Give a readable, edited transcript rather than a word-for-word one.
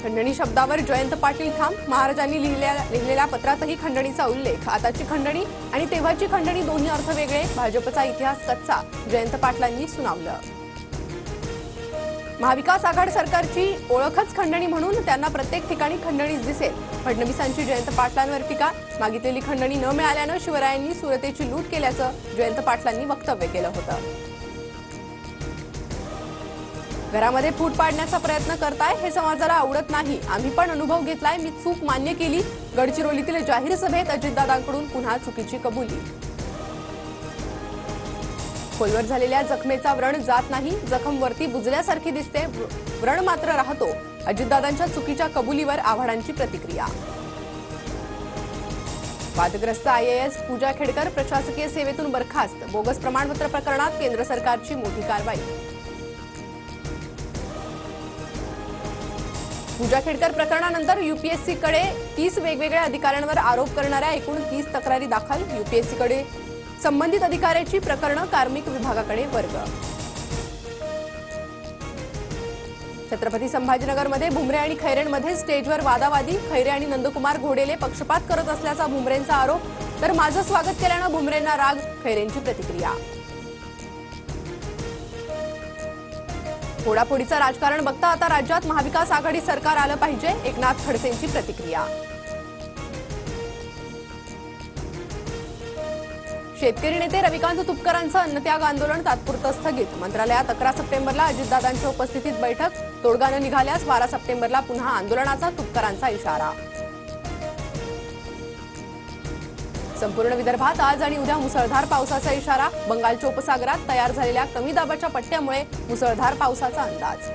खंडणी शब्दावर जयंत पाटील ठाम। महाराजांनी लिहिलेल्या पत्रातही खंडणीचा उल्लेख। आताची खंडणी आणि तेव्हाची खंडणी दोन्ही अर्थ वेगळे। भाजपचा इतिहास कच्चा, जयंत पाटलांनी सुनावलं। महाविकास आघाडी सरकारची ओळखच खंडणी म्हणून त्यांना प्रत्येक ठिकाणी खंडणीच दिसेल। फडणवीसांची जयंत पाटलांवर टीका। मागितलेली खंडणी न मिळाल्यानं शिवरायांनी सुरतेची लूट केल्याचं जयंत पाटलांनी वक्तव्य केलं होतं। घरामध्ये फूट पाडण्याचा प्रयत्न करताय हे समाजाला आवडत नाही। आम्ही पण अनुभव घेतलाय, मी चूक मान्य केली। गडचिरोलीतील जाहीर सभेत अजितदादांकडून पुन्हा चुकीची कबुली। खोलवर झालेल्या जखमेचा व्रण जात नाही, जखम वरती बुजल्यासारखी दिसते, व्रण मात्र राहतो। अजितदादांच्या चुकीच्या कबुलीवर आव्हाडांची प्रतिक्रिया। वादग्रस्त IAS पूजा खेडकर प्रशासकीय सेवेतून बरखास्त। बोगस प्रमाणपत्र प्रकरणात केंद्र सरकारची मोठी कारवाई। पूजा खेडकर प्रकरणानंतर UPSC कडे 30 वेगवेगळ्या अधिकाऱ्यांवर आरोप करणाऱ्या एकूण 30 तक्रारी दाखल। UPSC कडे संबंधित अधिकाऱ्याची प्रकरणं कार्मिक विभागाकडे वर्ग। छत्रपती संभाजीनगरमध्ये भुमरे आणि खैरेंमध्ये स्टेजवर वादावादी। खैरे आणि नंदकुमार घोडेले पक्षपात करत असल्याचा भुमरेंचा आरोप, तर माझं स्वागत केल्यानं भुमरेंना राग, खैरेंची प्रतिक्रिया। फोडाफोडीचं राजकारण बघता आता राज्यात महाविकास आघाडी सरकार आलं पाहिजे, एकनाथ खडसेंची प्रतिक्रिया। शेतकरी नेते रविकांत तुपकरांचं अन्नत्याग आंदोलन तात्पुरतं स्थगित। मंत्रालयात 11 सप्टेंबरला अजितदादांच्या उपस्थितीत बैठक। तोडगा न निघाल्यास 12 सप्टेंबरला पुन्हा आंदोलनाचा तुपकरांचा इशारा। संपूर्ण विदर्भात आज आणि उद्या मुसळधार पावसाचा इशारा। बंगालच्या उपसागरात तयार झालेल्या कमी दाबाच्या पट्ट्यामुळे मुसळधार पावसाचा अंदाज।